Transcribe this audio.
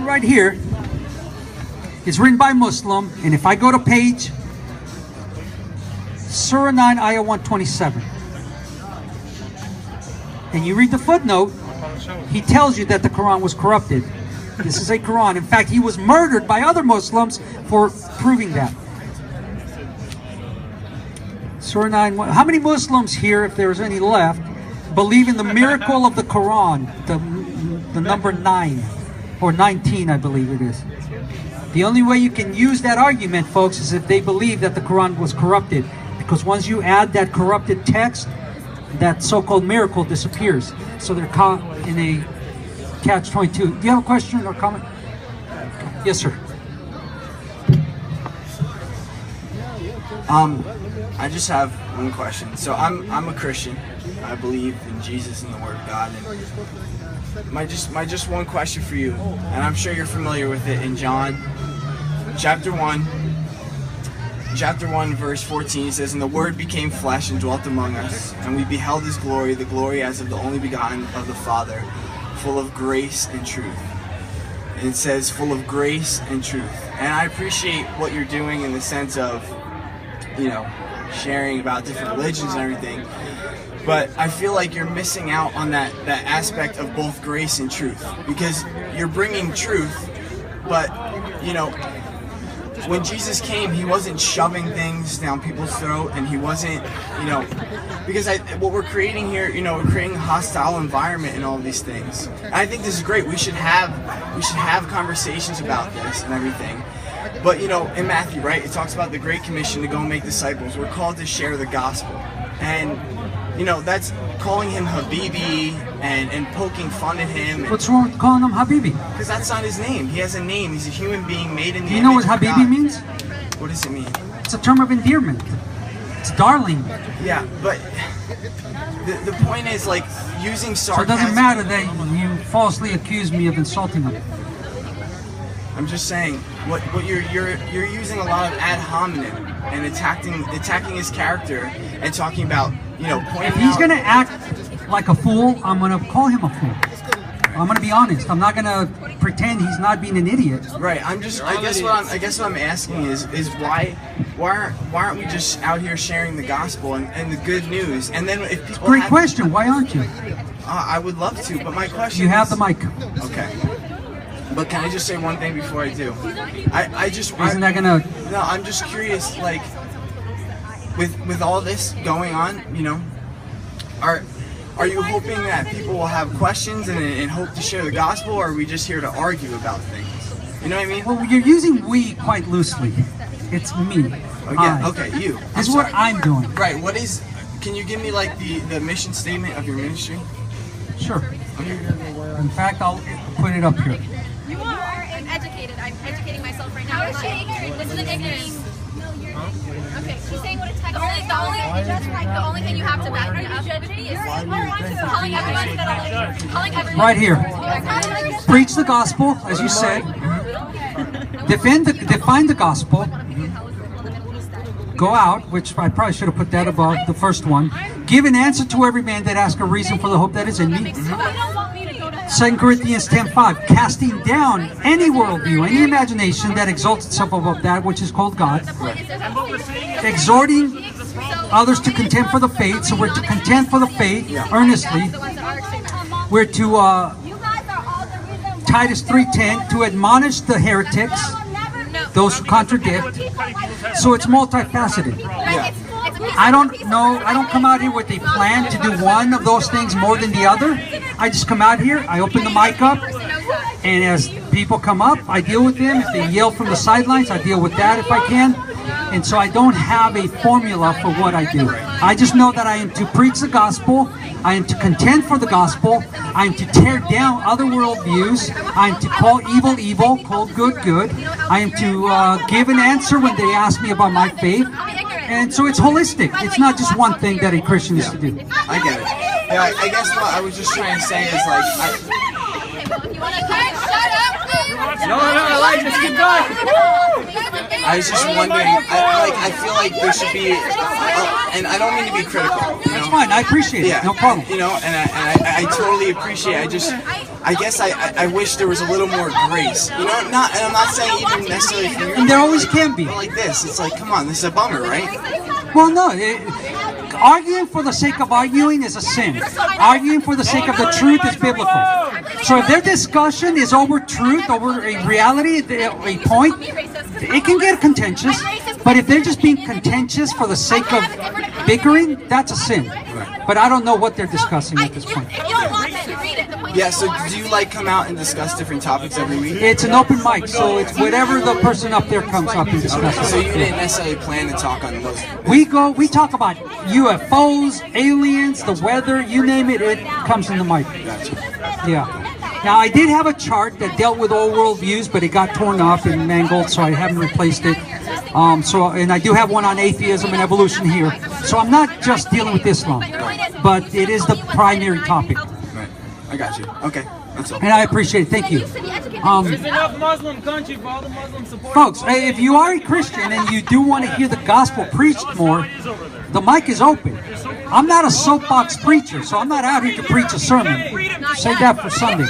Quran right here is written by a Muslim, and if I go to page Surah 9, Ayah 127, and you read the footnote, he tells you that the Quran was corrupted. This is a Quran. In fact, he was murdered by other Muslims for proving that. Surah 9, how many Muslims here, if there's any left, believe in the miracle of the Quran, the number 9, or 19, I believe it is. The only way you can use that argument, folks, is if they believe that the Quran was corrupted. Because once you add that corrupted text, that so-called miracle disappears. So they're caught in a catch-22. Do you have a question or comment? Yes, sir. I just have one question. So I'm a Christian. I believe in Jesus and the Word of God. And my just one question for you, and I'm sure you're familiar with it, in John chapter 1, verse 14, it says, "And the Word became flesh and dwelt among us, and we beheld His glory, the glory as of the only begotten of the Father, full of grace and truth." And it says, full of grace and truth. And I appreciate what you're doing in the sense of, you know, sharing about different religions and everything. But I feel like you're missing out on that aspect of both grace and truth. Because you're bringing truth, but, you know, when Jesus came, He wasn't shoving things down people's throat, and He wasn't, you know, because what we're creating here, you know, we're creating a hostile environment and all of these things. And I think this is great. We should have conversations about this and everything. But, you know, in Matthew, right, it talks about the Great Commission to go and make disciples. We're called to share the gospel. And, you know, that's calling Him Habibi and poking fun at Him. What's wrong with calling Him Habibi? Because that's not His name. He has a name. He's a human being made in the Do you know what image of Habibi God. means? What does it mean? It's a term of endearment. It's darling. Yeah, but the point is, like, using So it sarcasm. doesn't matter that you falsely accuse me of insulting him. I'm just saying, what you're using a lot of ad hominem and attacking his character and talking about, you know, pointing If he's out. gonna act like a fool, I'm gonna call him a fool. I'm gonna be honest. I'm not gonna pretend he's not being an idiot. Right. I guess what I'm asking is why aren't we just out here sharing the gospel and the good news? And then if people Great question. Why aren't you? I would love to, but my question You have is, the mic. Okay. But can I just say one thing before I do? Isn't that gonna? No, I'm just curious, like, with all this going on, you know, are you hoping that people will have questions and hope to share the gospel, or are we just here to argue about things? You know what I mean? Well, you're using "we" quite loosely. It's me. Oh, yeah. I. Okay, you. This is what I'm doing. Right. What is? Can you give me like the mission statement of your ministry? Sure. In fact, I'll put it up here. You are educated. I'm educating myself right now. How is she ignorant? This is an ignorance. Okay, she's saying what a text is. The only thing you have to back me up with me is calling everyone. Right here. Preach the gospel, as you said. Define the gospel. Go out, which I probably should have put that above the first one. Give an answer to every man that asks a reason for the hope that is in me. 2 Corinthians 10:5, casting down any worldview, any imagination that exalts itself above that which is called God. Exhorting others to contend for the faith. So we're to contend for the faith earnestly. We're to Titus 3:10, to admonish the heretics, those who contradict. So it's multifaceted. I don't know, I don't come out here with a plan to do one of those things more than the other. I just come out here, I open the mic up, and as people come up, I deal with them. If they yell from the sidelines, I deal with that if I can. And so I don't have a formula for what I do. I just know that I am to preach the gospel, I am to contend for the gospel, I am to tear down other worldviews, I am to call evil evil, call good good, I am to give an answer when they ask me about my faith. And so it's holistic. It's not just one thing that a Christian is to do. I get it. Yeah, I guess what I was just trying to say is, like, No, just keep going. I was just wondering, I feel like there should be, and I don't mean to be critical, you know? That's fine, I appreciate it, no problem. You know, and I totally appreciate it. I guess I wish there was a little more grace. You know, and I'm not saying even necessarily from your And there always can be. but like this. It's like, come on, this is a bummer, right? Well, no. Arguing for the sake of arguing is a sin. Arguing for the sake of the truth is biblical. So if their discussion is over truth, over a reality, a point, it can get contentious. But if they're just being contentious for the sake of bickering, that's a sin. But I don't know what they're discussing at this point. Yeah, so do you like come out and discuss different topics every week? It's an open mic, so it's whatever the person up there comes up and discusses. So you didn't necessarily plan to talk on those. We talk about UFOs, aliens, the weather, you name it, it comes in the mic. Yeah. Now I did have a chart that dealt with all worldviews, but it got torn up and mangled, so I haven't replaced it. And I do have one on atheism and evolution here. So I'm not just dealing with Islam, but it is the primary topic. Right. I got you. Okay. That's all. And I appreciate it. Thank you. There's enough Muslim country for all the Muslim supporters. Folks, if you are a Christian and you do want to hear the gospel preached more, the mic is open. I'm not a soapbox preacher, so I'm not out here to preach a sermon. Save that for Sunday.